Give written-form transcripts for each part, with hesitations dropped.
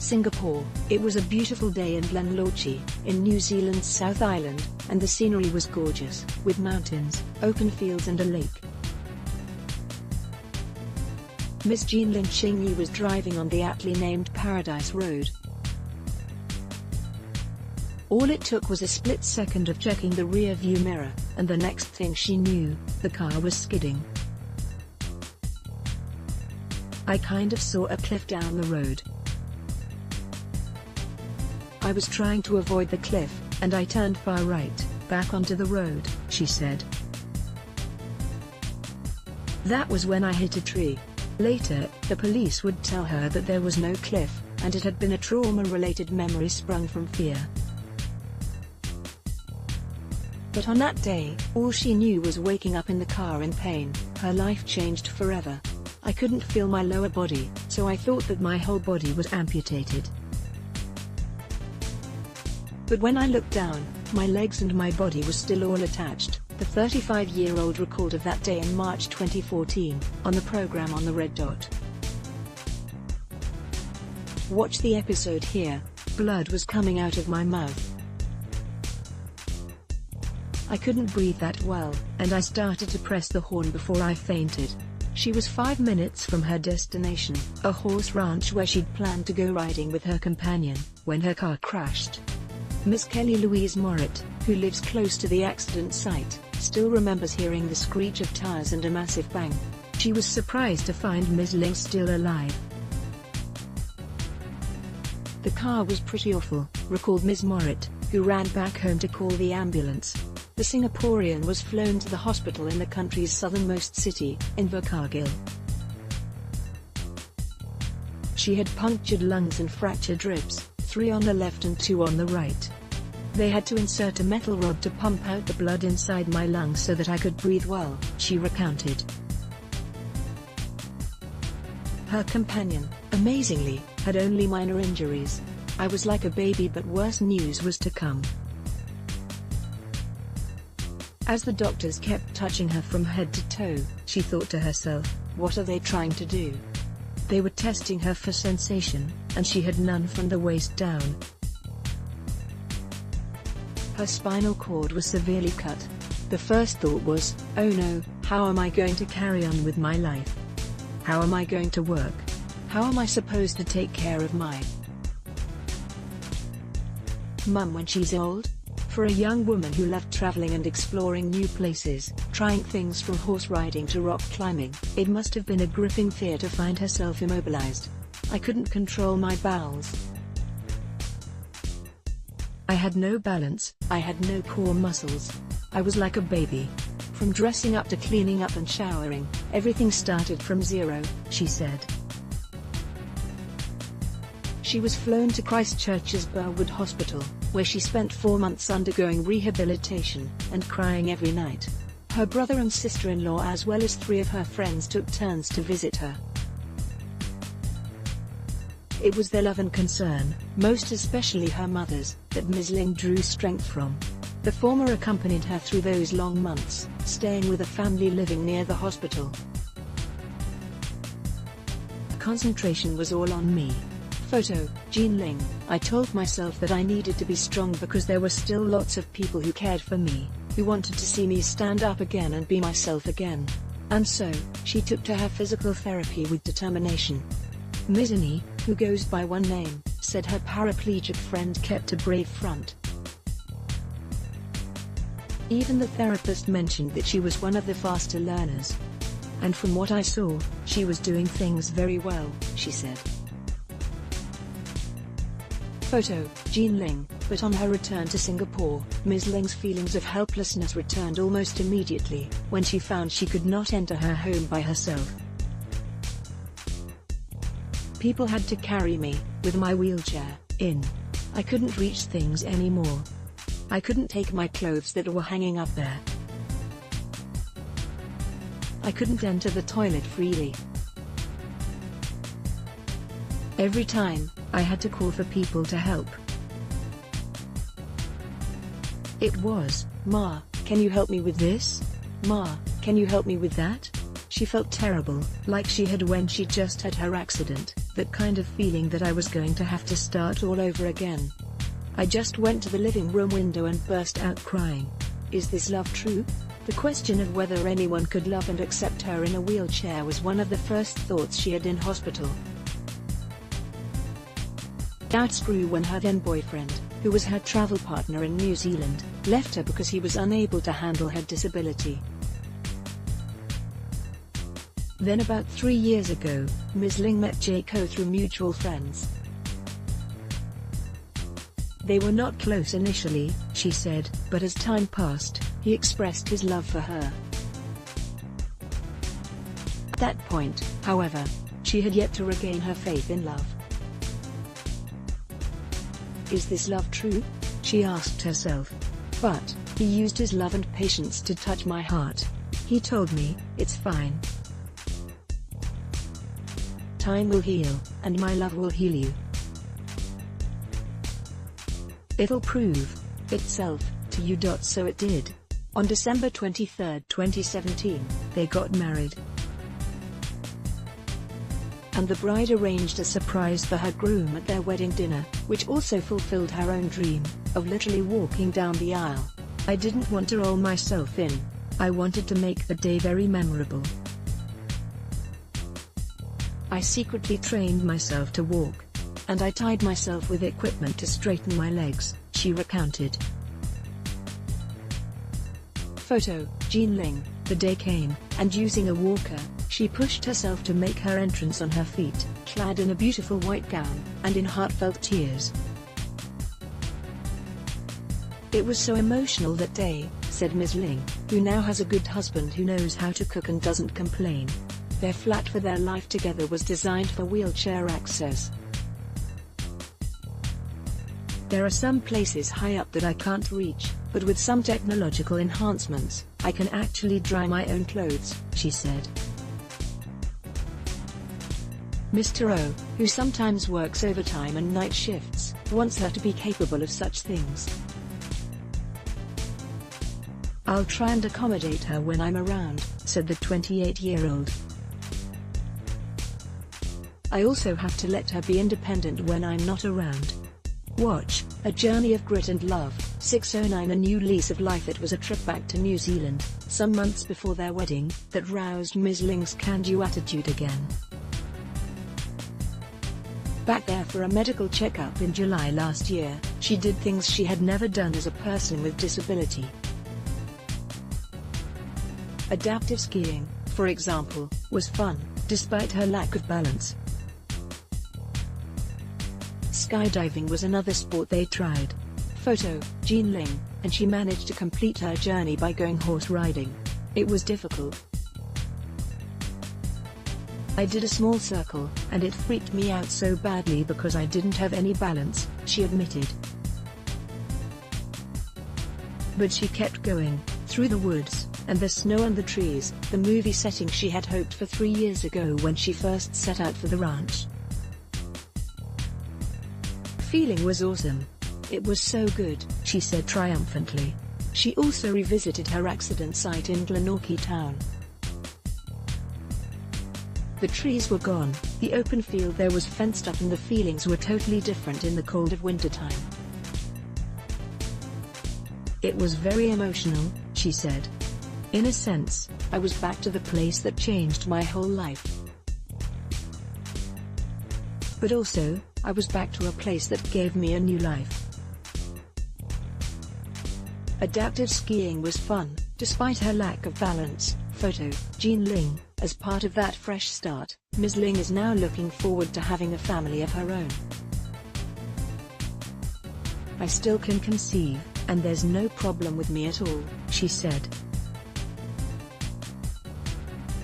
Singapore. It was a beautiful day in Glenorchy, in New Zealand's South Island, and the scenery was gorgeous, with mountains, open fields and a lake. Miss Jean Ling Qingyi was driving on the aptly named Paradise Road. All it took was a split second of checking the rear view mirror, and the next thing she knew, the car was skidding. I kind of saw a cliff down the road. I was trying to avoid the cliff, and I turned far right, back onto the road, she said. That was when I hit a tree. Later, the police would tell her that there was no cliff, and it had been a trauma-related memory sprung from fear. But on that day, all she knew was waking up in the car in pain. Her life changed forever. I couldn't feel my lower body, so I thought that my whole body was amputated. But when I looked down, my legs and my body was still all attached, the 35-year-old recalled of that day in March 2014, on the program On the Red Dot. Watch the episode here. Blood was coming out of my mouth. I couldn't breathe that well, and I started to press the horn before I fainted. She was 5 minutes from her destination, a horse ranch where she'd planned to go riding with her companion, when her car crashed. Miss Kelly Louise Morritt, who lives close to the accident site, still remembers hearing the screech of tires and a massive bang. She was surprised to find Ms. Ling still alive. The car was pretty awful, recalled Ms. Morritt, who ran back home to call the ambulance. The Singaporean was flown to the hospital in the country's southernmost city, Invercargill. She had punctured lungs and fractured ribs, 3 on the left and 2 on the right. They had to insert a metal rod to pump out the blood inside my lungs so that I could breathe well, she recounted. Her companion, amazingly, had only minor injuries. I was like a baby, but worse news was to come. As the doctors kept touching her from head to toe, she thought to herself, what are they trying to do? They were testing her for sensation, and she had none from the waist down. Her spinal cord was severely cut. The first thought was, oh no, how am I going to carry on with my life? How am I going to work? How am I supposed to take care of my mum when she's old? For a young woman who loved traveling and exploring new places, trying things from horse riding to rock climbing, it must have been a gripping fear to find herself immobilized. I couldn't control my bowels. I had no balance, I had no core muscles. I was like a baby. From dressing up to cleaning up and showering, everything started from zero, she said. She was flown to Christchurch's Burwood Hospital, where she spent 4 months undergoing rehabilitation, and crying every night. Her brother and sister-in-law as well as 3 of her friends took turns to visit her. It was their love and concern, most especially her mother's, that Ms. Ling drew strength from. The former accompanied her through those long months, staying with a family living near the hospital. Concentration was all on me. Photo, Jean Ling. I told myself that I needed to be strong because there were still lots of people who cared for me, who wanted to see me stand up again and be myself again. And so, she took to her physical therapy with determination. Ms. Annie, who goes by one name, said her paraplegic friend kept a brave front. Even the therapist mentioned that she was one of the faster learners. And from what I saw, she was doing things very well, she said. Photo, Jean Ling. But on her return to Singapore, Ms. Ling's feelings of helplessness returned almost immediately, when she found she could not enter her home by herself. People had to carry me, with my wheelchair, in. I couldn't reach things anymore. I couldn't take my clothes that were hanging up there. I couldn't enter the toilet freely. Every time, I had to call for people to help. It was, Ma, can you help me with this? Ma, can you help me with that? She felt terrible, like she had when she just had her accident. that kind of feeling that I was going to have to start all over again. I just went to the living room window and burst out crying. Is this love true? The question of whether anyone could love and accept her in a wheelchair was one of the first thoughts she had in hospital. Doubts grew when her then-boyfriend, who was her travel partner in New Zealand, left her because he was unable to handle her disability. Then about 3 years ago, Ms. Ling met Jaco through mutual friends. They were not close initially, she said, but as time passed, he expressed his love for her. At that point, however, she had yet to regain her faith in love. Is this love true? She asked herself. But he used his love and patience to touch my heart. He told me, it's fine. Time will heal, and my love will heal you. It'll prove itself to you. So it did. On December 23, 2017, they got married. And the bride arranged a surprise for her groom at their wedding dinner, which also fulfilled her own dream of literally walking down the aisle. I didn't want to roll myself in. I wanted to make the day very memorable. I secretly trained myself to walk. And I tied myself with equipment to straighten my legs, she recounted. Photo, Jean Ling. The day came, and using a walker, she pushed herself to make her entrance on her feet, clad in a beautiful white gown, and in heartfelt tears. It was so emotional that day, said Ms. Ling, who now has a good husband who knows how to cook and doesn't complain. Their flat for their life together was designed for wheelchair access. There are some places high up that I can't reach, but with some technological enhancements, I can actually dry my own clothes, she said. Mr. O, who sometimes works overtime and night shifts, wants her to be capable of such things. I'll try and accommodate her when I'm around, said the 28-year-old. I also have to let her be independent when I'm not around. Watch, A Journey of Grit and Love, 609. A new lease of life. It was a trip back to New Zealand, some months before their wedding, that roused Ms. Ling's can-do attitude again. Back there for a medical checkup in July last year, she did things she had never done as a person with disability. Adaptive skiing, for example, was fun, despite her lack of balance. Skydiving was another sport they tried. Photo, Jean Ling, and she managed to complete her journey by going horse riding. It was difficult. I did a small circle, and it freaked me out so badly because I didn't have any balance, she admitted. But she kept going, through the woods, and the snow and the trees, the movie setting she had hoped for 3 years ago when she first set out for the ranch. Feeling was awesome. It was so good, she said triumphantly. She also revisited her accident site in Glenorchy town. The trees were gone, the open field there was fenced up, and the feelings were totally different in the cold of wintertime. It was very emotional, she said. In a sense, I was back to the place that changed my whole life. But also, I was back to a place that gave me a new life. Adaptive skiing was fun, despite her lack of balance. Photo, Jean Ling. As part of that fresh start, Ms. Ling is now looking forward to having a family of her own. I still can conceive, and there's no problem with me at all, she said.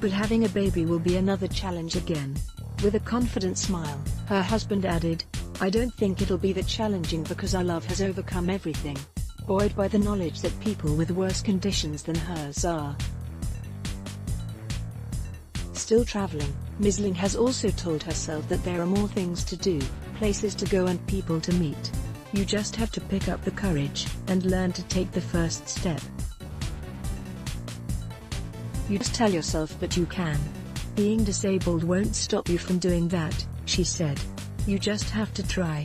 But having a baby will be another challenge again. With a confident smile, her husband added, I don't think it'll be that challenging because our love has overcome everything. Buoyed by the knowledge that people with worse conditions than hers are still traveling, Ms. Ling has also told herself that there are more things to do, places to go and people to meet. You just have to pick up the courage and learn to take the first step. You just tell yourself that you can. Being disabled won't stop you from doing that. She said. You just have to try.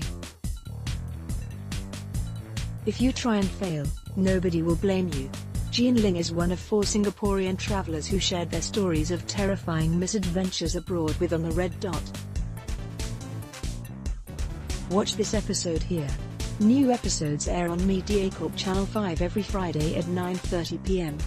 If you try and fail, nobody will blame you. Jean Ling is one of 4 Singaporean travelers who shared their stories of terrifying misadventures abroad with On the Red Dot. Watch this episode here. New episodes air on Media Corp Channel 5 every Friday at 9:30 p.m.